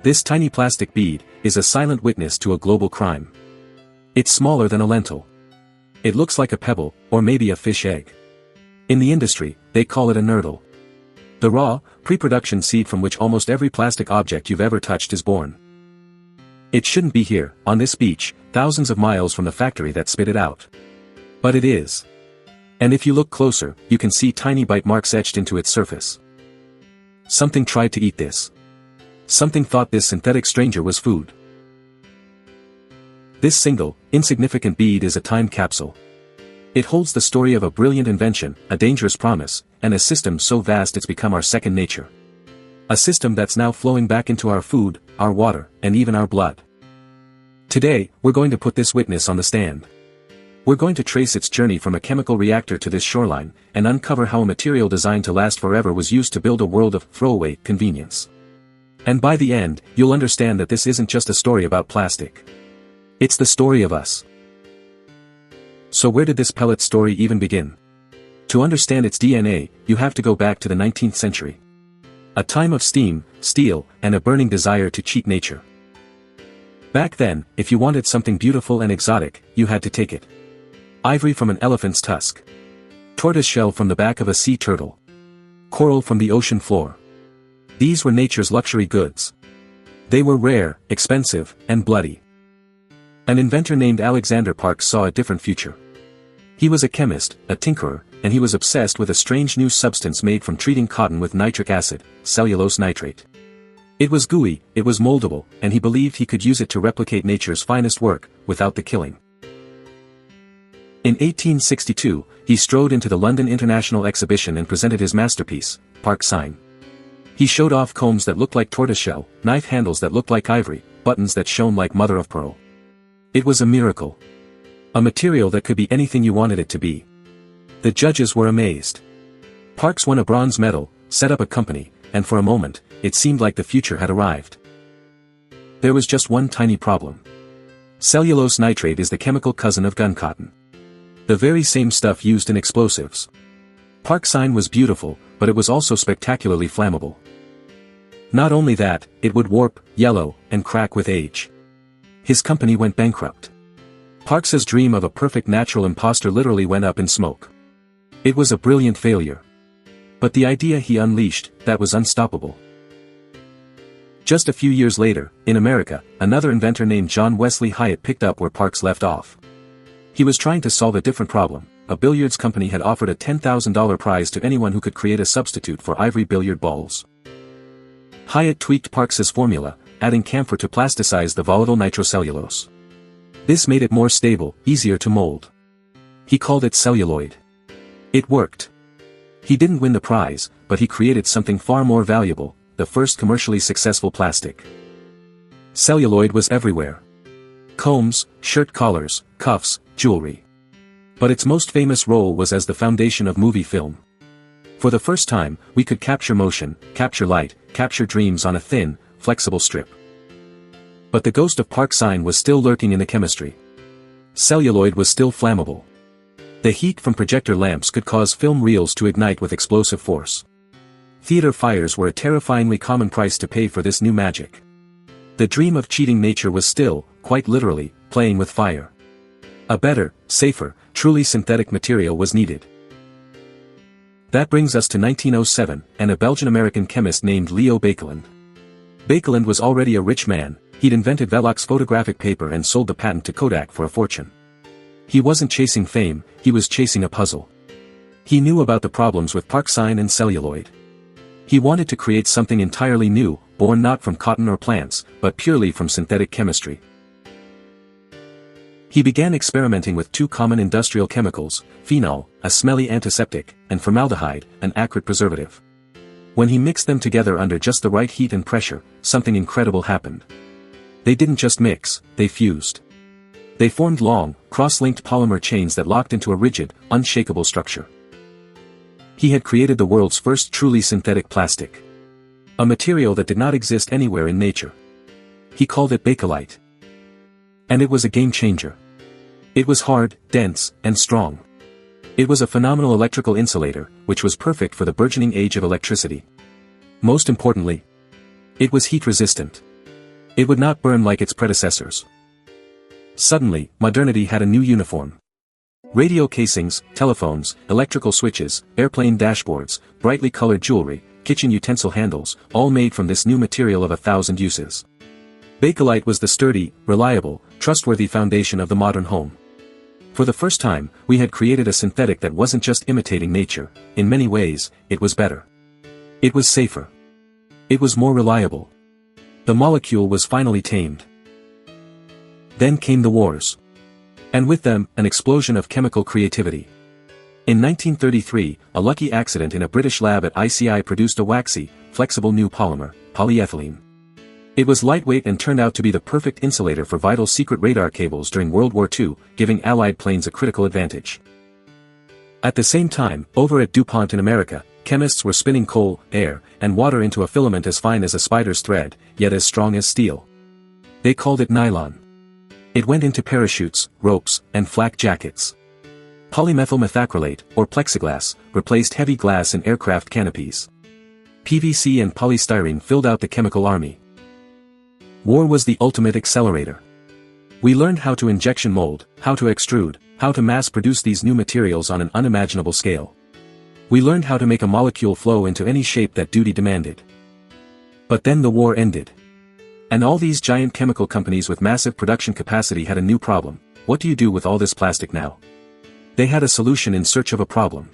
This tiny plastic bead is a silent witness to a global crime. It's smaller than a lentil. It looks like a pebble, or maybe a fish egg. In the industry, they call it a nurdle. The raw, pre-production seed from which almost every plastic object you've ever touched is born. It shouldn't be here, on this beach, thousands of miles from the factory that spit it out. But it is. And if you look closer, you can see tiny bite marks etched into its surface. Something tried to eat this. Something thought this synthetic stranger was food. This single, insignificant bead is a time capsule. It holds the story of a brilliant invention, a dangerous promise, and a system so vast it's become our second nature. A system that's now flowing back into our food, our water, and even our blood. Today, we're going to put this witness on the stand. We're going to trace its journey from a chemical reactor to this shoreline, and uncover how a material designed to last forever was used to build a world of throwaway convenience. And by the end, you'll understand that this isn't just a story about plastic. It's the story of us. So where did this pellet story even begin? To understand its DNA, you have to go back to the 19th century. A time of steam, steel, and a burning desire to cheat nature. Back then, if you wanted something beautiful and exotic, you had to take it. Ivory from an elephant's tusk. Tortoiseshell from the back of a sea turtle. Coral from the ocean floor. These were nature's luxury goods. They were rare, expensive, and bloody. An inventor named Alexander Parks saw a different future. He was a chemist, a tinkerer, and he was obsessed with a strange new substance made from treating cotton with nitric acid, cellulose nitrate. It was gooey, it was moldable, and he believed he could use it to replicate nature's finest work, without the killing. In 1862, he strode into the London International Exhibition and presented his masterpiece, Parks Sign. He showed off combs that looked like tortoiseshell, knife handles that looked like ivory, buttons that shone like mother of pearl. It was a miracle. A material that could be anything you wanted it to be. The judges were amazed. Parks won a bronze medal, set up a company, and for a moment, it seemed like the future had arrived. There was just one tiny problem. Cellulose nitrate is the chemical cousin of gun cotton. The very same stuff used in explosives. Parks' sign was beautiful, but it was also spectacularly flammable. Not only that, it would warp, yellow, and crack with age. His company went bankrupt. Parks's dream of a perfect natural imposter literally went up in smoke. It was a brilliant failure. But the idea he unleashed, that was unstoppable. Just a few years later, in America, another inventor named John Wesley Hyatt picked up where Parks left off. He was trying to solve a different problem. A billiards company had offered a $10,000 prize to anyone who could create a substitute for ivory billiard balls. Hyatt tweaked Parks's formula, adding camphor to plasticize the volatile nitrocellulose. This made it more stable, easier to mold. He called it celluloid. It worked. He didn't win the prize, but he created something far more valuable, the first commercially successful plastic. Celluloid was everywhere. Combs, shirt collars, cuffs, jewelry. But its most famous role was as the foundation of movie film. For the first time, we could capture motion, capture light, capture dreams on a thin, flexible strip. But the ghost of Parks' sign was still lurking in the chemistry. Celluloid was still flammable. The heat from projector lamps could cause film reels to ignite with explosive force. Theater fires were a terrifyingly common price to pay for this new magic. The dream of cheating nature was still, quite literally, playing with fire. A better, safer, truly synthetic material was needed. That brings us to 1907, and a Belgian-American chemist named Leo Baekeland. Baekeland was already a rich man. He'd invented Velox photographic paper and sold the patent to Kodak for a fortune. He wasn't chasing fame, he was chasing a puzzle. He knew about the problems with Parks' sign and celluloid. He wanted to create something entirely new, born not from cotton or plants, but purely from synthetic chemistry. He began experimenting with two common industrial chemicals, phenol, a smelly antiseptic, and formaldehyde, an acrid preservative. When he mixed them together under just the right heat and pressure, something incredible happened. They didn't just mix, they fused. They formed long, cross-linked polymer chains that locked into a rigid, unshakable structure. He had created the world's first truly synthetic plastic. A material that did not exist anywhere in nature. He called it Bakelite. And it was a game-changer. It was hard, dense, and strong. It was a phenomenal electrical insulator, which was perfect for the burgeoning age of electricity. Most importantly, it was heat-resistant. It would not burn like its predecessors. Suddenly, modernity had a new uniform. Radio casings, telephones, electrical switches, airplane dashboards, brightly colored jewelry, kitchen utensil handles, all made from this new material of 1,000 uses. Bakelite was the sturdy, reliable, trustworthy foundation of the modern home. For the first time, we had created a synthetic that wasn't just imitating nature. In many ways, it was better. It was safer. It was more reliable. The molecule was finally tamed. Then came the wars. And with them, an explosion of chemical creativity. In 1933, a lucky accident in a British lab at ICI produced a waxy, flexible new polymer, polyethylene. It was lightweight and turned out to be the perfect insulator for vital secret radar cables during World War II, giving Allied planes a critical advantage. At the same time, over at DuPont in America, chemists were spinning coal, air, and water into a filament as fine as a spider's thread, yet as strong as steel. They called it nylon. It went into parachutes, ropes, and flak jackets. Polymethyl methacrylate, or plexiglass, replaced heavy glass in aircraft canopies. PVC and polystyrene filled out the chemical army. War was the ultimate accelerator. We learned how to injection mold, how to extrude, how to mass-produce these new materials on an unimaginable scale. We learned how to make a molecule flow into any shape that duty demanded. But then the war ended. And all these giant chemical companies with massive production capacity had a new problem. What do you do with all this plastic now? They had a solution in search of a problem.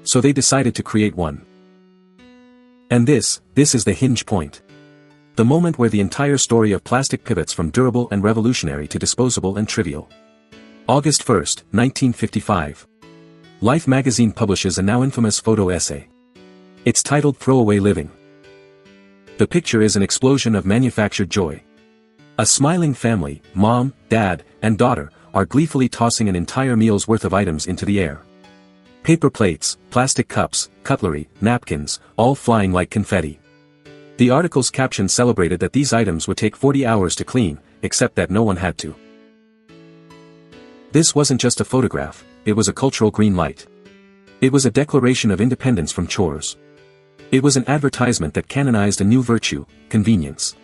So they decided to create one. And this is the hinge point. The moment where the entire story of plastic pivots from durable and revolutionary to disposable and trivial. August 1, 1955. Life magazine publishes a now infamous photo essay. It's titled Throwaway Living. The picture is an explosion of manufactured joy. A smiling family, mom, dad, and daughter, are gleefully tossing an entire meal's worth of items into the air. Paper plates, plastic cups, cutlery, napkins, all flying like confetti. The article's caption celebrated that these items would take 40 hours to clean, except that no one had to. This wasn't just a photograph, it was a cultural green light. It was a declaration of independence from chores. It was an advertisement that canonized a new virtue, convenience.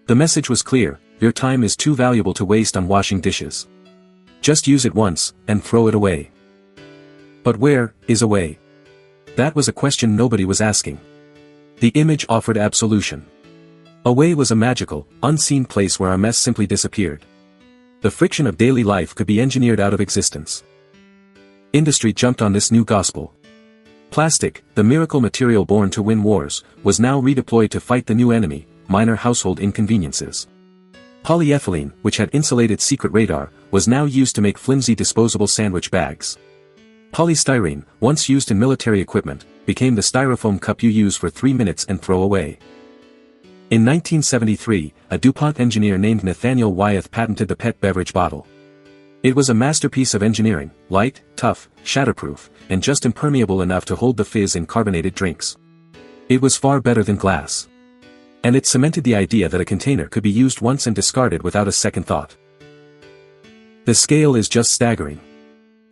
The message was clear: your time is too valuable to waste on washing dishes. Just use it once, and throw it away. But where is away? That was a question nobody was asking. The image offered absolution. Away was a magical, unseen place where our mess simply disappeared. The friction of daily life could be engineered out of existence. Industry jumped on this new gospel. Plastic, the miracle material born to win wars, was now redeployed to fight the new enemy, minor household inconveniences. Polyethylene, which had insulated secret radar, was now used to make flimsy disposable sandwich bags. Polystyrene, once used in military equipment, became the styrofoam cup you use for 3 minutes and throw away. In 1973, a DuPont engineer named Nathaniel Wyeth patented the PET beverage bottle. It was a masterpiece of engineering, light, tough, shatterproof, and just impermeable enough to hold the fizz in carbonated drinks. It was far better than glass. And it cemented the idea that a container could be used once and discarded without a second thought. The scale is just staggering.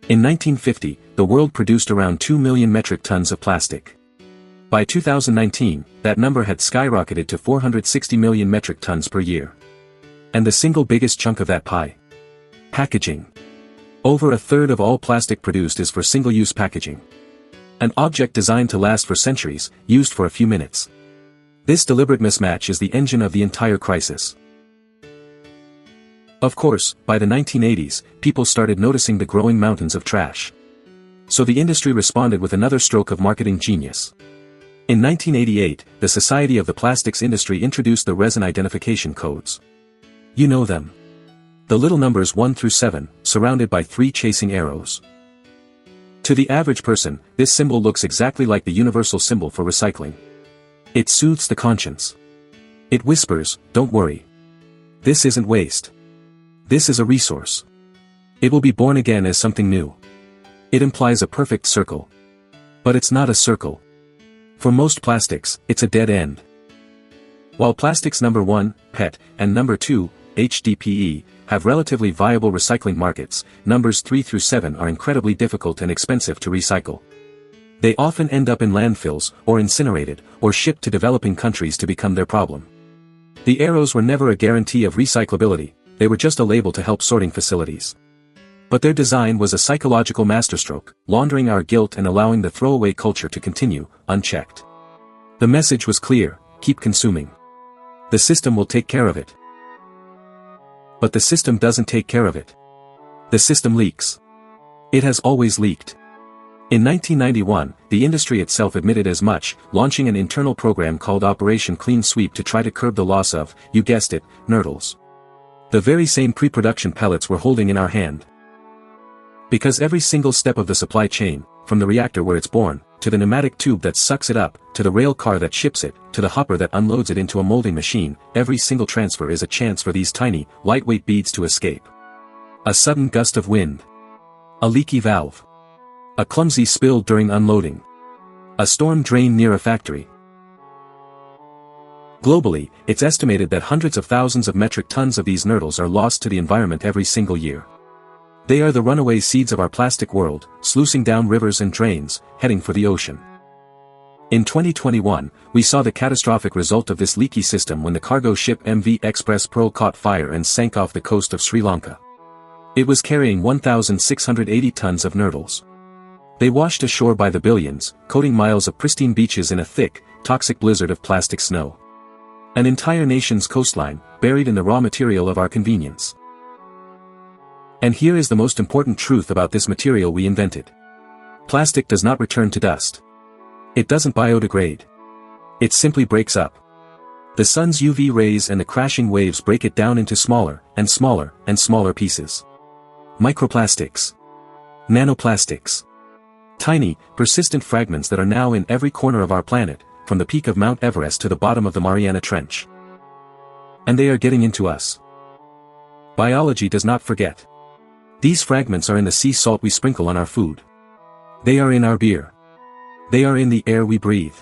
In 1950, the world produced around 2 million metric tons of plastic. By 2019, that number had skyrocketed to 460 million metric tons per year. And the single biggest chunk of that pie? Packaging. Over a third of all plastic produced is for single-use packaging. An object designed to last for centuries, used for a few minutes. This deliberate mismatch is the engine of the entire crisis. Of course, by the 1980s, people started noticing the growing mountains of trash. So the industry responded with another stroke of marketing genius. In 1988, the Society of the Plastics Industry introduced the resin identification codes. You know them. The little numbers 1 through 7, surrounded by 3 chasing arrows. To the average person, this symbol looks exactly like the universal symbol for recycling. It soothes the conscience. It whispers, don't worry. This isn't waste. This is a resource. It will be born again as something new. It implies a perfect circle. But it's not a circle. For most plastics, it's a dead end. While plastics number 1, PET, and number 2, HDPE, have relatively viable recycling markets, numbers 3 through 7 are incredibly difficult and expensive to recycle. They often end up in landfills, or incinerated, or shipped to developing countries to become their problem. The arrows were never a guarantee of recyclability, they were just a label to help sorting facilities. But their design was a psychological masterstroke, laundering our guilt and allowing the throwaway culture to continue, unchecked. The message was clear: keep consuming. The system will take care of it. But the system doesn't take care of it. The system leaks. It has always leaked. In 1991, the industry itself admitted as much, launching an internal program called Operation Clean Sweep to try to curb the loss of, you guessed it, nurdles. The very same pre-production pellets we're holding in our hand. Because every single step of the supply chain, from the reactor where it's born, to the pneumatic tube that sucks it up, to the rail car that ships it, to the hopper that unloads it into a molding machine, every single transfer is a chance for these tiny, lightweight beads to escape. A sudden gust of wind. A leaky valve. A clumsy spill during unloading. A storm drain near a factory. Globally, it's estimated that hundreds of thousands of metric tons of these nurdles are lost to the environment every single year. They are the runaway seeds of our plastic world, sluicing down rivers and drains, heading for the ocean. In 2021, we saw the catastrophic result of this leaky system when the cargo ship MV Express Pearl caught fire and sank off the coast of Sri Lanka. It was carrying 1,680 tons of nurdles. They washed ashore by the billions, coating miles of pristine beaches in a thick, toxic blizzard of plastic snow. An entire nation's coastline, buried in the raw material of our convenience. And here is the most important truth about this material we invented. Plastic does not return to dust. It doesn't biodegrade. It simply breaks up. The sun's UV rays and the crashing waves break it down into smaller, and smaller, and smaller pieces. Microplastics. Nanoplastics. Tiny, persistent fragments that are now in every corner of our planet, from the peak of Mount Everest to the bottom of the Mariana Trench. And they are getting into us. Biology does not forget. These fragments are in the sea salt we sprinkle on our food. They are in our beer. They are in the air we breathe.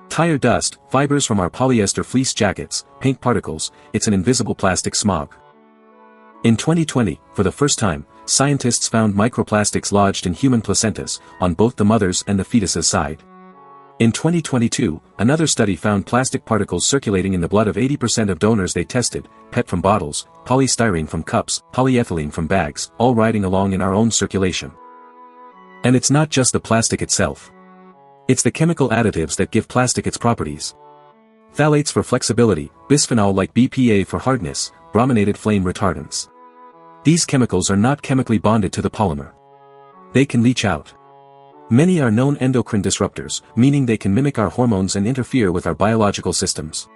Tire dust, fibers from our polyester fleece jackets, paint particles, it's an invisible plastic smog. In 2020, for the first time, scientists found microplastics lodged in human placentas, on both the mother's and the fetus's side. In 2022, another study found plastic particles circulating in the blood of 80% of donors they tested, PET from bottles, polystyrene from cups, polyethylene from bags, all riding along in our own circulation. And it's not just the plastic itself. It's the chemical additives that give plastic its properties. Phthalates for flexibility, bisphenol like BPA for hardness, brominated flame retardants. These chemicals are not chemically bonded to the polymer. They can leach out. Many are known endocrine disruptors, meaning they can mimic our hormones and interfere with our biological systems.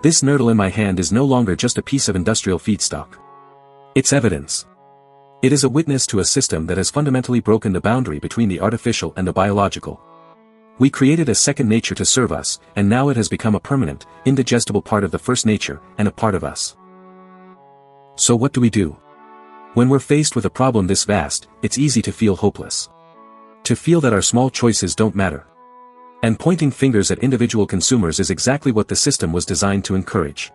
This nurdle in my hand is no longer just a piece of industrial feedstock. It's evidence. It is a witness to a system that has fundamentally broken the boundary between the artificial and the biological. We created a second nature to serve us, and now it has become a permanent, indigestible part of the first nature, and a part of us. So what do we do? When we're faced with a problem this vast, it's easy to feel hopeless. To feel that our small choices don't matter. And pointing fingers at individual consumers is exactly what the system was designed to encourage.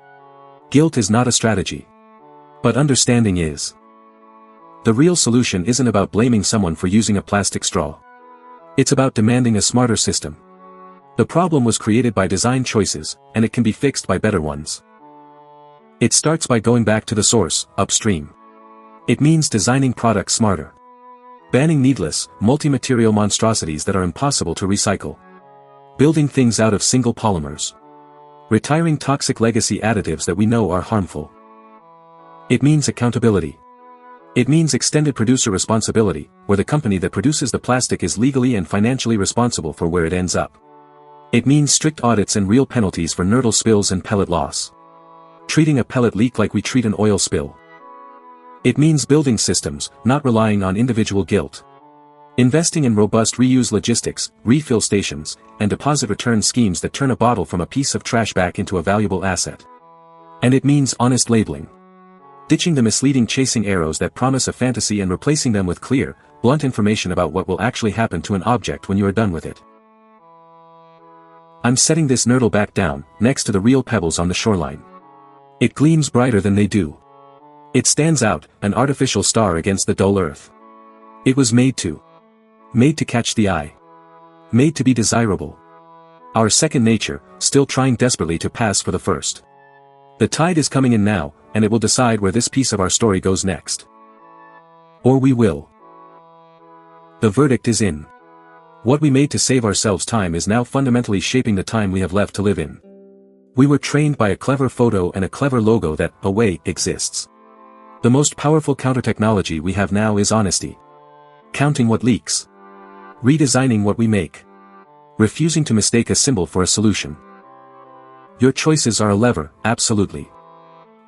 Guilt is not a strategy. But understanding is. The real solution isn't about blaming someone for using a plastic straw. It's about demanding a smarter system. The problem was created by design choices, and it can be fixed by better ones. It starts by going back to the source, upstream. It means designing products smarter. Banning needless, multi-material monstrosities that are impossible to recycle. Building things out of single polymers. Retiring toxic legacy additives that we know are harmful. It means accountability. It means extended producer responsibility, where the company that produces the plastic is legally and financially responsible for where it ends up. It means strict audits and real penalties for nurdle spills and pellet loss. Treating a pellet leak like we treat an oil spill. It means building systems, not relying on individual guilt. Investing in robust reuse logistics, refill stations, and deposit return schemes that turn a bottle from a piece of trash back into a valuable asset. And it means honest labeling. Ditching the misleading chasing arrows that promise a fantasy and replacing them with clear, blunt information about what will actually happen to an object when you are done with it. I'm setting this nurdle back down, next to the real pebbles on the shoreline. It gleams brighter than they do. It stands out, an artificial star against the dull earth. It was made to catch the eye. Made to be desirable. Our second nature, still trying desperately to pass for the first. The tide is coming in now, and it will decide where this piece of our story goes next. Or we will. The verdict is in. What we made to save ourselves time is now fundamentally shaping the time we have left to live in. We were trained by a clever photo and a clever logo that, away, exists. The most powerful counter-technology we have now is honesty. Counting what leaks. Redesigning what we make. Refusing to mistake a symbol for a solution. Your choices are a lever, absolutely.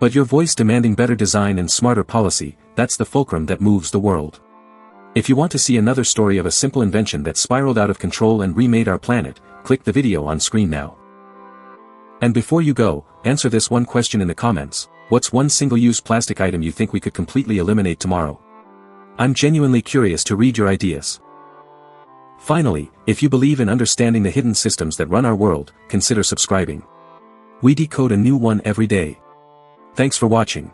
But your voice demanding better design and smarter policy, that's the fulcrum that moves the world. If you want to see another story of a simple invention that spiraled out of control and remade our planet, click the video on screen now. And before you go, answer this one question in the comments: what's one single-use plastic item you think we could completely eliminate tomorrow? I'm genuinely curious to read your ideas. Finally, if you believe in understanding the hidden systems that run our world, consider subscribing. We decode a new one every day. Thanks for watching.